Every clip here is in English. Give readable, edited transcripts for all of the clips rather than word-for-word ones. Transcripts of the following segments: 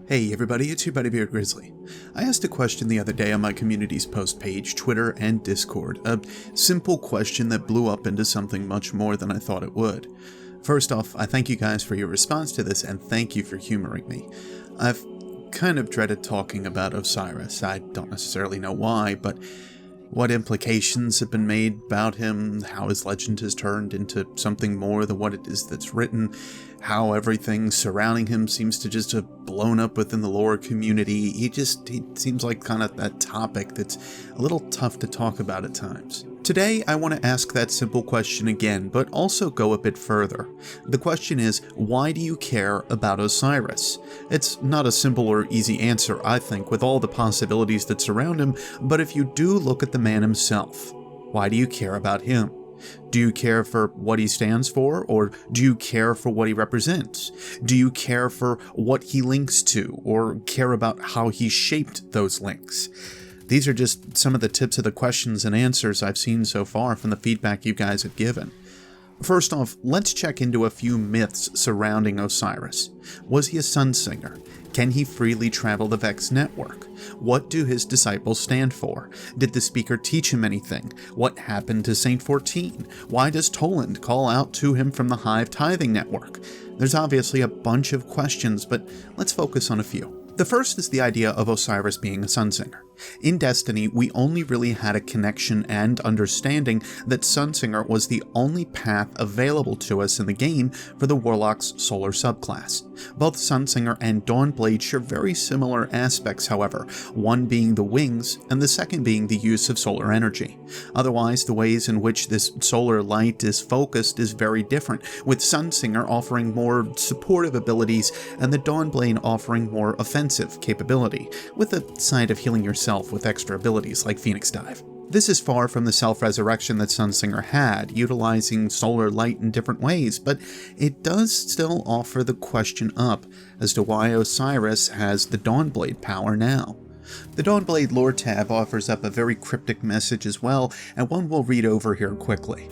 Hey everybody, it's your buddy Beard Grizzly. I asked a question the other day on my community's post page, Twitter, and Discord. A simple question that blew up into something much more than I thought it would. First off, I thank you guys for your response to this, and thank you for humoring me. I've kind of dreaded talking about Osiris. I don't necessarily know why, but what implications have been made about him, how his legend has turned into something more than what it is that's written, how everything surrounding him seems to just have blown up within the lore community. He seems like kind of that topic that's a little tough to talk about at times. Today, I want to ask that simple question again, but also go a bit further. The question is, why do you care about Osiris? It's not a simple or easy answer, I think, with all the possibilities that surround him, but if you do look at the man himself, why do you care about him? Do you care for what he stands for, or do you care for what he represents? Do you care for what he links to, or care about how he shaped those links? These are just some of the tips of the questions and answers I've seen so far from the feedback you guys have given. First off, let's check into a few myths surrounding Osiris. Was he a sun singer? Can he freely travel the Vex network? What do his disciples stand for? Did the speaker teach him anything? What happened to Saint 14? Why does Toland call out to him from the Hive tithing network? There's obviously a bunch of questions, but let's focus on a few. The first is the idea of Osiris being a sun singer. In Destiny, we only really had a connection and understanding that Sunsinger was the only path available to us in the game for the Warlock's solar subclass. Both Sunsinger and Dawnblade share very similar aspects, however, one being the wings and the second being the use of solar energy. Otherwise, the ways in which this solar light is focused is very different, with Sunsinger offering more supportive abilities and the Dawnblade offering more offensive capability, with a side of healing yourself with extra abilities like Phoenix Dive. This is far from the self-resurrection that Sunsinger had, utilizing solar light in different ways, but it does still offer the question up as to why Osiris has the Dawnblade power now. The Dawnblade lore tab offers up a very cryptic message as well, and one we'll read over here quickly.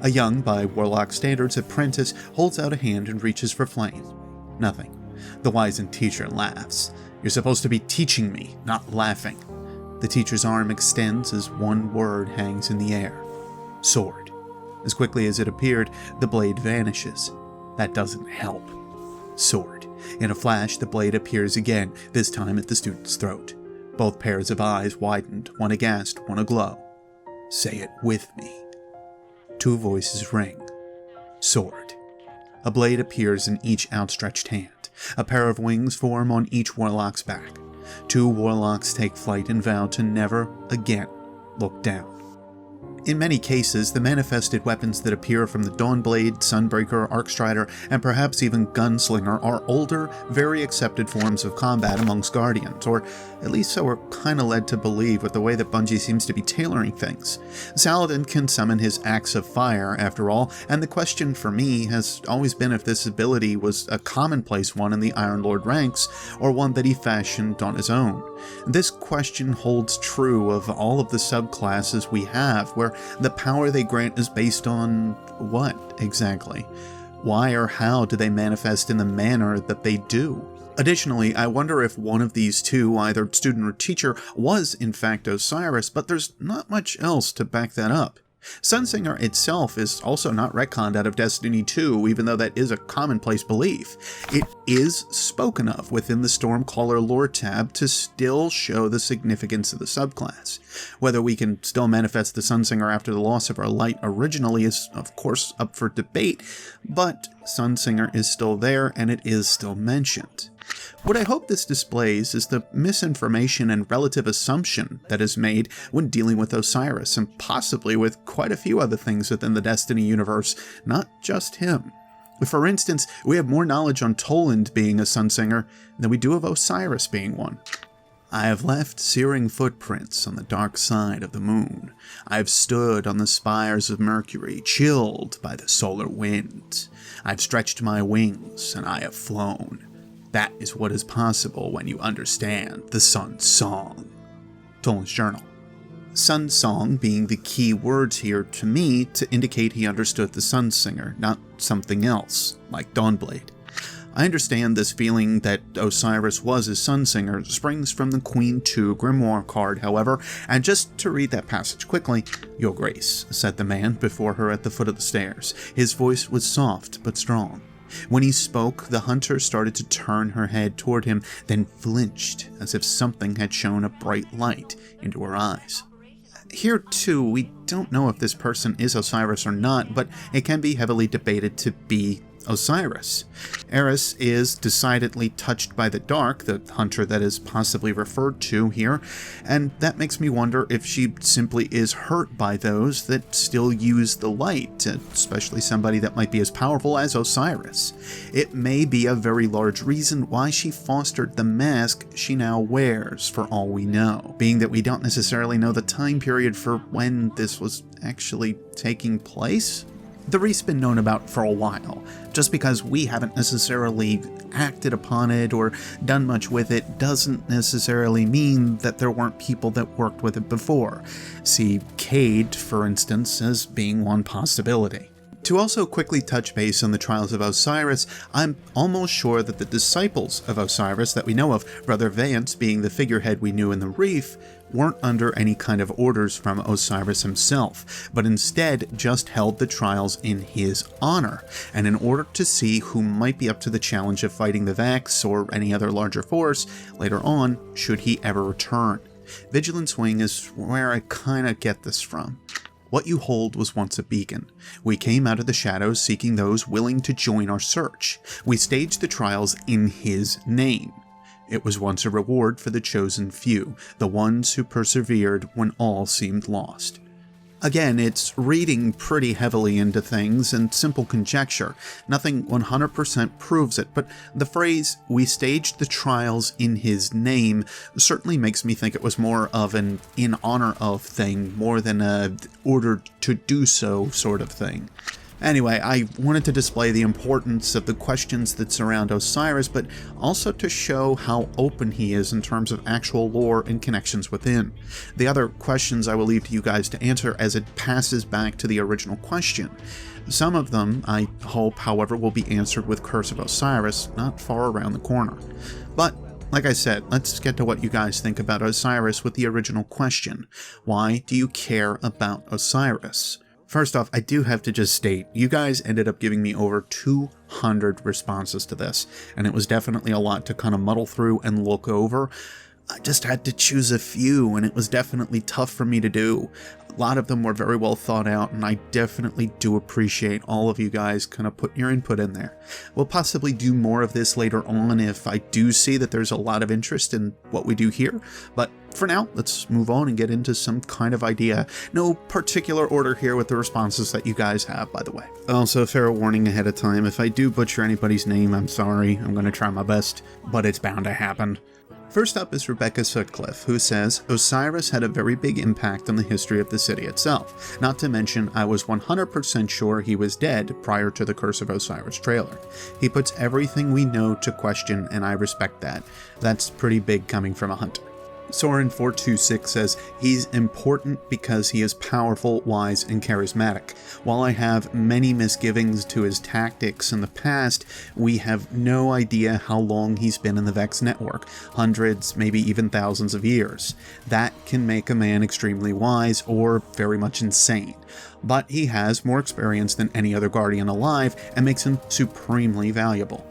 A young, by Warlock standards, apprentice holds out a hand and reaches for flame. Nothing. The wizened teacher laughs. You're supposed to be teaching me, not laughing. The teacher's arm extends as one word hangs in the air. Sword. As quickly as it appeared, the blade vanishes. That doesn't help. Sword. In a flash, the blade appears again, this time at the student's throat. Both pairs of eyes widened, one aghast, one aglow. Say it with me. Two voices ring. Sword. A blade appears in each outstretched hand. A pair of wings form on each warlock's back. Two warlocks take flight and vow to never again look down. In many cases, the manifested weapons that appear from the Dawnblade, Sunbreaker, Arcstrider, and perhaps even Gunslinger are older, very accepted forms of combat amongst Guardians, or at least so we're kinda led to believe with the way that Bungie seems to be tailoring things. Saladin can summon his Axe of Fire, after all, and the question for me has always been if this ability was a commonplace one in the Iron Lord ranks, or one that he fashioned on his own. This question holds true of all of the subclasses we have, where the power they grant is based on what, exactly? Why or how do they manifest in the manner that they do? Additionally, I wonder if one of these two, either student or teacher, was in fact Osiris, but there's not much else to back that up. Sunsinger itself is also not retconned out of Destiny 2, even though that is a commonplace belief. It is spoken of within the Stormcaller lore tab to still show the significance of the subclass. Whether we can still manifest the Sunsinger after the loss of our light originally is, of course, up for debate, but Sunsinger is still there and it is still mentioned. What I hope this displays is the misinformation and relative assumption that is made when dealing with Osiris, and possibly with quite a few other things within the Destiny universe, not just him. For instance, we have more knowledge on Toland being a Sunsinger than we do of Osiris being one. I have left searing footprints on the dark side of the moon. I have stood on the spires of Mercury, chilled by the solar wind. I've stretched my wings, and I have flown. That is what is possible when you understand the Sun's Song. Toland's Journal. Sun's Song being the key words here to me to indicate he understood the Sunsinger, not something else, like Dawnblade. I understand this feeling that Osiris was his sun singer springs from the Queen 2 grimoire card, however, and just to read that passage quickly, "Your Grace," said the man before her at the foot of the stairs. His voice was soft but strong. When he spoke, the hunter started to turn her head toward him, then flinched as if something had shone a bright light into her eyes. Here, too, we don't know if this person is Osiris or not, but it can be heavily debated to be Osiris. Eris is decidedly touched by the dark, the hunter that is possibly referred to here, and that makes me wonder if she simply is hurt by those that still use the light, especially somebody that might be as powerful as Osiris. It may be a very large reason why she fostered the mask she now wears, for all we know, being that we don't necessarily know the time period for when this was actually taking place. The wreath's been known about for a while. Just because we haven't necessarily acted upon it or done much with it doesn't necessarily mean that there weren't people that worked with it before. See Cade, for instance, as being one possibility. To also quickly touch base on the trials of Osiris, I'm almost sure that the disciples of Osiris that we know of, Brother Vance being the figurehead we knew in the Reef, weren't under any kind of orders from Osiris himself, but instead just held the trials in his honor, and in order to see who might be up to the challenge of fighting the Vex or any other larger force later on, should he ever return. Vigilance Wing is where I kinda get this from. What you hold was once a beacon. We came out of the shadows seeking those willing to join our search. We staged the trials in his name. It was once a reward for the chosen few, the ones who persevered when all seemed lost. Again, it's reading pretty heavily into things and simple conjecture. Nothing 100% proves it, but the phrase, "we staged the trials in his name," certainly makes me think it was more of an in honor of thing, more than a ordered to do so sort of thing. Anyway, I wanted to display the importance of the questions that surround Osiris, but also to show how open he is in terms of actual lore and connections within. The other questions I will leave to you guys to answer as it passes back to the original question. Some of them, I hope, however, will be answered with Curse of Osiris not far around the corner. But like I said, let's get to what you guys think about Osiris with the original question. Why do you care about Osiris? First off, I do have to just state, you guys ended up giving me over 200 responses to this, and it was definitely a lot to kind of muddle through and look over. I just had to choose a few, and it was definitely tough for me to do. A lot of them were very well thought out, and I definitely do appreciate all of you guys kind of putting your input in there. We'll possibly do more of this later on if I do see that there's a lot of interest in what we do here, but for now, let's move on and get into some kind of idea. No particular order here with the responses that you guys have, by the way. Also, fair warning ahead of time, if I do butcher anybody's name, I'm sorry. I'm going to try my best, but it's bound to happen. First up is Rebecca Sutcliffe, who says, Osiris had a very big impact on the history of the city itself. Not to mention, I was 100% sure he was dead prior to the Curse of Osiris trailer. He puts everything we know to question, and I respect that. That's pretty big coming from a hunter. Soren426 says, he's important because he is powerful, wise, and charismatic. While I have many misgivings to his tactics in the past, we have no idea how long he's been in the Vex network, hundreds, maybe even thousands of years. That can make a man extremely wise or very much insane. But he has more experience than any other Guardian alive and makes him supremely valuable.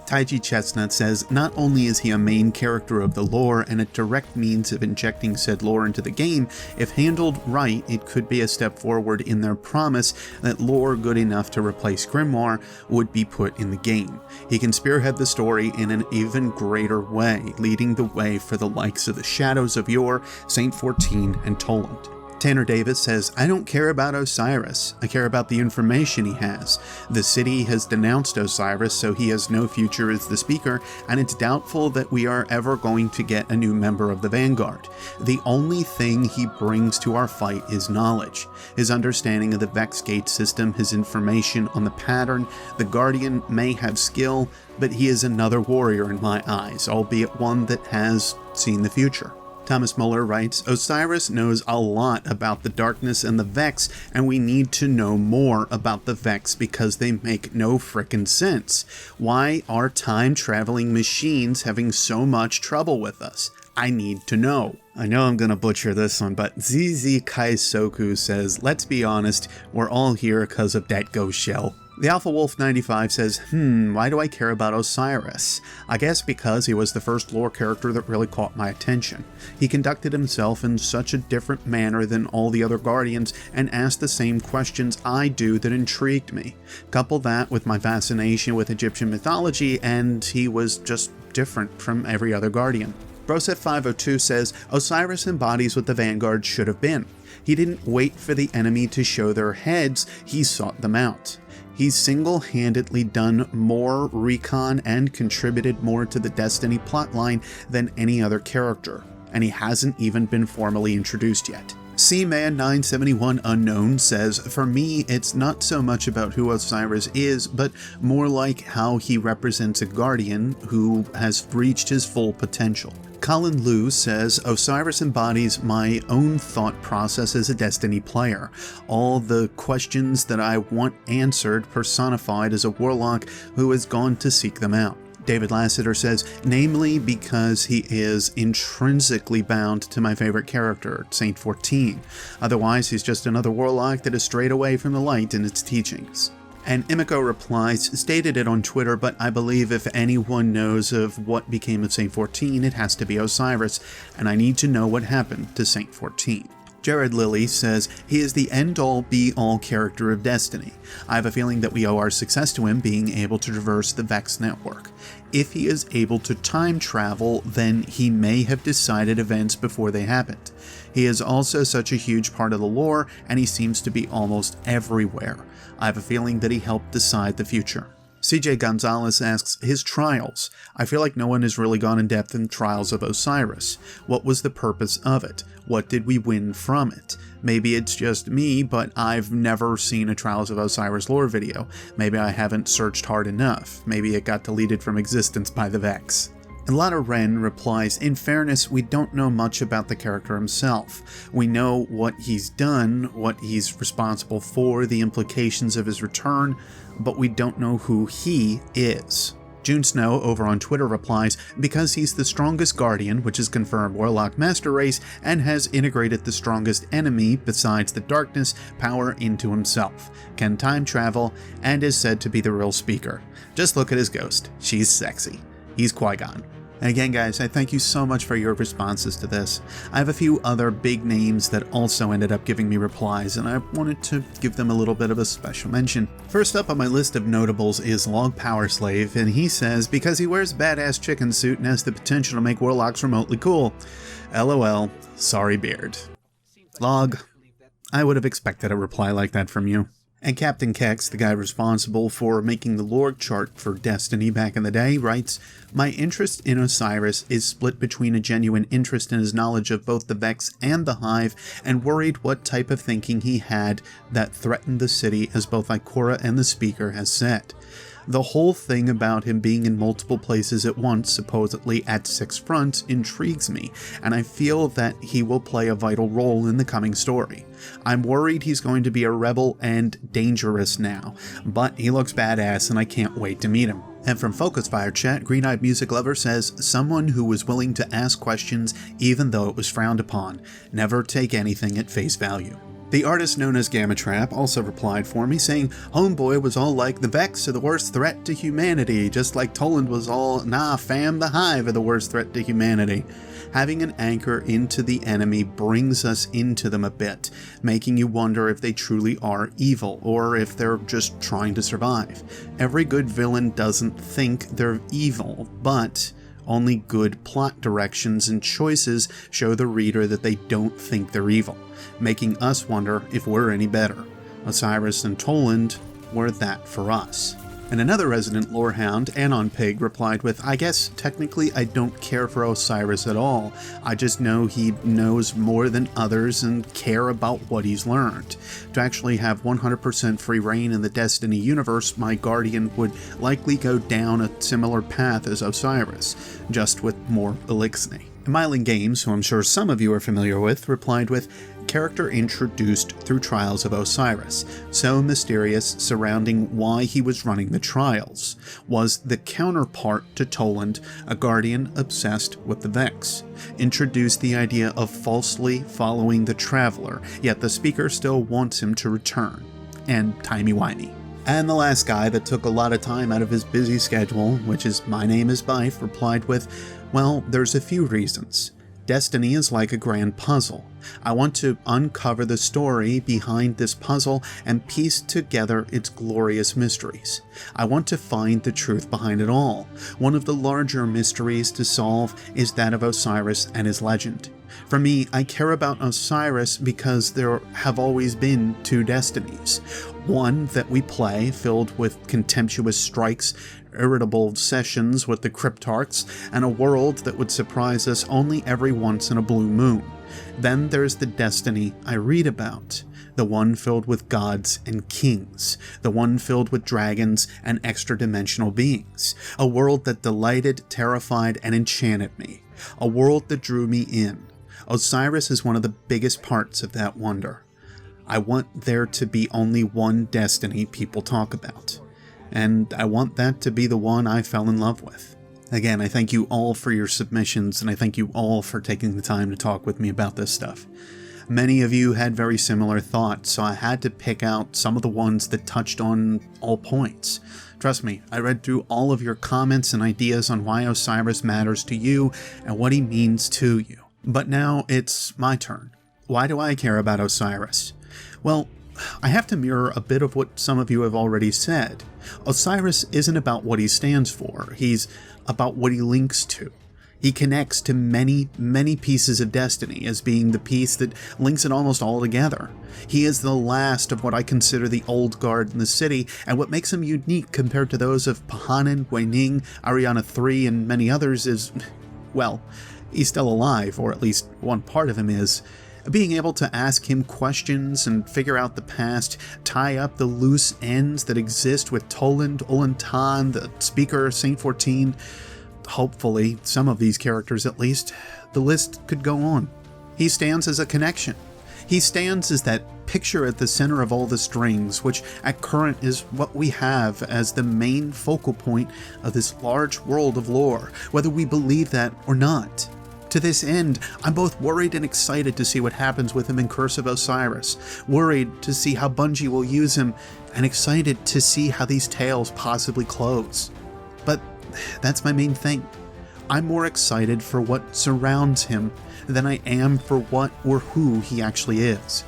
Taiji Chestnut says, not only is he a main character of the lore and a direct means of injecting said lore into the game, if handled right, it could be a step forward in their promise that lore good enough to replace Grimoire would be put in the game. He can spearhead the story in an even greater way, leading the way for the likes of the Shadows of Yore, Saint 14, and Toland. Tanner Davis says, I don't care about Osiris. I care about the information he has. The city has denounced Osiris, so he has no future as the speaker, and it's doubtful that we are ever going to get a new member of the Vanguard. The only thing he brings to our fight is knowledge. His understanding of the Vex Gate system, his information on the pattern. The Guardian may have skill, but he is another warrior in my eyes, albeit one that has seen the future. Thomas Muller writes, Osiris knows a lot about the darkness and the Vex, and we need to know more about the Vex because they make no frickin' sense. Why are time-traveling machines having so much trouble with us? I need to know. I know I'm gonna butcher this one, but ZZ Kaisoku says, let's be honest, we're all here because of that ghost shell. The Alpha Wolf 95 says, why do I care about Osiris? I guess because he was the first lore character that really caught my attention. He conducted himself in such a different manner than all the other Guardians and asked the same questions I do that intrigued me. Couple that with my fascination with Egyptian mythology and he was just different from every other Guardian. Broset502 says, Osiris embodies what the Vanguard should have been. He didn't wait for the enemy to show their heads, he sought them out. He's single-handedly done more recon and contributed more to the Destiny plotline than any other character, and he hasn't even been formally introduced yet. Seaman971 Unknown says, for me, it's not so much about who Osiris is, but more like how he represents a Guardian who has reached his full potential. Colin Liu says, Osiris embodies my own thought process as a Destiny player. All the questions that I want answered personified as a warlock who has gone to seek them out. David Lassiter says, namely because he is intrinsically bound to my favorite character, Saint 14. Otherwise, he's just another warlock that has strayed away from the light in its teachings. And Imiko replies, stated it on Twitter, but I believe if anyone knows of what became of Saint 14, it has to be Osiris, and I need to know what happened to Saint 14. Jared Lilly says, he is the end-all be-all character of Destiny. I have a feeling that we owe our success to him being able to traverse the Vex network. If he is able to time travel, then he may have decided events before they happened. He is also such a huge part of the lore, and he seems to be almost everywhere. I have a feeling that he helped decide the future. CJ Gonzalez asks, his trials. I feel like no one has really gone in depth in Trials of Osiris. What was the purpose of it? What did we win from it? Maybe it's just me, but I've never seen a Trials of Osiris lore video. Maybe I haven't searched hard enough. Maybe it got deleted from existence by the Vex. And Lana Wren replies, in fairness, we don't know much about the character himself. We know what he's done, what he's responsible for, the implications of his return, but we don't know who he is. June Snow over on Twitter replies, because he's the strongest Guardian, which is confirmed Warlock Master Race, and has integrated the strongest enemy, besides the darkness, power into himself, can time travel, and is said to be the real speaker. Just look at his ghost. She's sexy. He's Qui-Gon. And again, guys, I thank you so much for your responses to this. I have a few other big names that also ended up giving me replies, and I wanted to give them a little bit of a special mention. First up on my list of notables is Log Power Slave, and he says, because he wears badass chicken suit and has the potential to make warlocks remotely cool. LOL, sorry beard. Log, I would have expected a reply like that from you. And Captain Kex, the guy responsible for making the lore chart for Destiny back in the day, writes, my interest in Osiris is split between a genuine interest in his knowledge of both the Vex and the Hive, and worried what type of thinking he had that threatened the city, as both Ikora and the speaker has said. The whole thing about him being in multiple places at once, supposedly at 6 fronts, intrigues me, and I feel that he will play a vital role in the coming story. I'm worried he's going to be a rebel and dangerous now, but he looks badass and I can't wait to meet him. And from Focus Fire Chat, Green Eyed Music Lover says, someone who was willing to ask questions even though it was frowned upon. Never take anything at face value. The artist known as TheGammaTrap also replied for me, saying, Homeboy was all like, the Vex are the worst threat to humanity, just like Toland was all, nah fam, the Hive are the worst threat to humanity. Having an anchor into the enemy brings us into them a bit, making you wonder if they truly are evil, or if they're just trying to survive. Every good villain doesn't think they're evil, but only good plot directions and choices show the reader that they don't think they're evil, making us wonder if we're any better. Osiris and Toland were that for us. And another resident lorehound, Anon Pig, replied with, I guess technically I don't care for Osiris at all. I just know he knows more than others and care about what he's learned. To actually have 100% free reign in the Destiny universe, my Guardian would likely go down a similar path as Osiris, just with more elixir. Myling Games, who I'm sure some of you are familiar with, replied with, "Character introduced through trials of Osiris, so mysterious surrounding why he was running the trials, was the counterpart to Toland, a guardian obsessed with the Vex. Introduced the idea of falsely following the Traveler, yet the speaker still wants him to return. And timey-wimey." And the last guy that took a lot of time out of his busy schedule, which is My Name is Bife, replied with, "Well, there's a few reasons. Destiny is like a grand puzzle. I want to uncover the story behind this puzzle and piece together its glorious mysteries. I want to find the truth behind it all. One of the larger mysteries to solve is that of Osiris and his legend. For me, I care about Osiris because there have always been two destinies. One that we play, filled with contemptuous strikes, irritable sessions with the cryptarchs, and a world that would surprise us only every once in a blue moon. Then there's the destiny I read about, the one filled with gods and kings, the one filled with dragons and extra-dimensional beings, a world that delighted, terrified, and enchanted me, a world that drew me in. Osiris is one of the biggest parts of that wonder. I want there to be only one destiny people talk about, and I want that to be the one I fell in love with. Again, I thank you all for your submissions, and I thank you all for taking the time to talk with me about this stuff. Many of you had very similar thoughts, so I had to pick out some of the ones that touched on all points. Trust me, I read through all of your comments and ideas on why Osiris matters to you and what he means to you. But now it's my turn. Why do I care about Osiris? Well, I have to mirror a bit of what some of you have already said. Osiris isn't about what he stands for, he's about what he links to. He connects to many, many pieces of destiny as being the piece that links it almost all together. He is the last of what I consider the old guard in the city, and what makes him unique compared to those of Pahanin, Weining, Ariana III, and many others is, well, he's still alive, or at least one part of him is. Being able to ask him questions and figure out the past, tie up the loose ends that exist with Toland, Ulantan, the Speaker, Saint 14, hopefully some of these characters at least, the list could go on. He stands as a connection. He stands as that picture at the center of all the strings, which at current is what we have as the main focal point of this large world of lore, whether we believe that or not. To this end, I'm both worried and excited to see what happens with him in Curse of Osiris, worried to see how Bungie will use him, and excited to see how these tales possibly close. But that's my main thing. I'm more excited for what surrounds him than I am for what or who he actually is.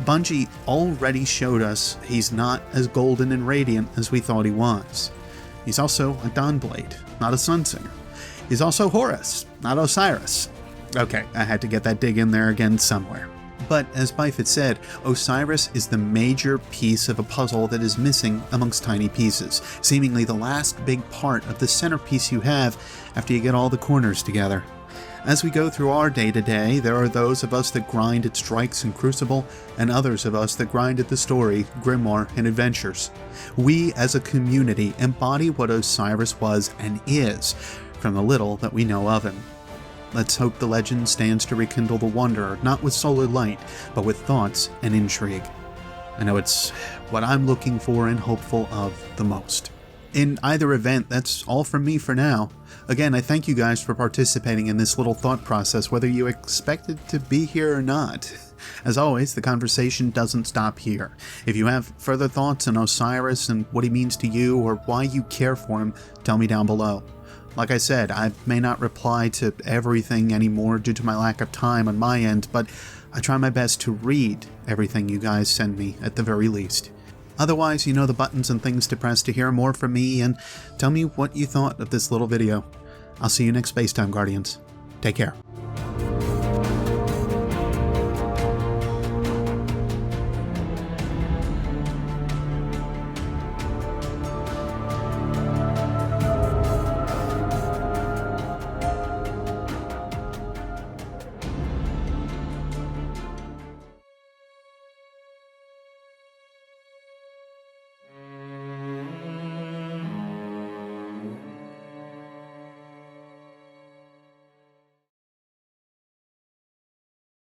Bungie already showed us he's not as golden and radiant as we thought he was. He's also a Dawnblade, not a Sunsinger. He's also Horus, not Osiris. Okay, I had to get that dig in there again somewhere. But as Bife had said, Osiris is the major piece of a puzzle that is missing amongst tiny pieces, seemingly the last big part of the centerpiece you have after you get all the corners together. As we go through our day-to-day, there are those of us that grind at Strikes and Crucible, and others of us that grind at the story, Grimoire, and Adventures. We, as a community, embody what Osiris was and is, from the little that we know of him. Let's hope the legend stands to rekindle the wonder, not with solar light, but with thoughts and intrigue. I know it's what I'm looking for and hopeful of the most. In either event, that's all from me for now. Again, I thank you guys for participating in this little thought process, whether you expected to be here or not. As always, the conversation doesn't stop here. If you have further thoughts on Osiris and what he means to you or why you care for him, tell me down below. Like I said, I may not reply to everything anymore due to my lack of time on my end, but I try my best to read everything you guys send me at the very least. Otherwise, you know the buttons and things to press to hear more from me and tell me what you thought of this little video. I'll see you next Spacetime Guardians. Take care.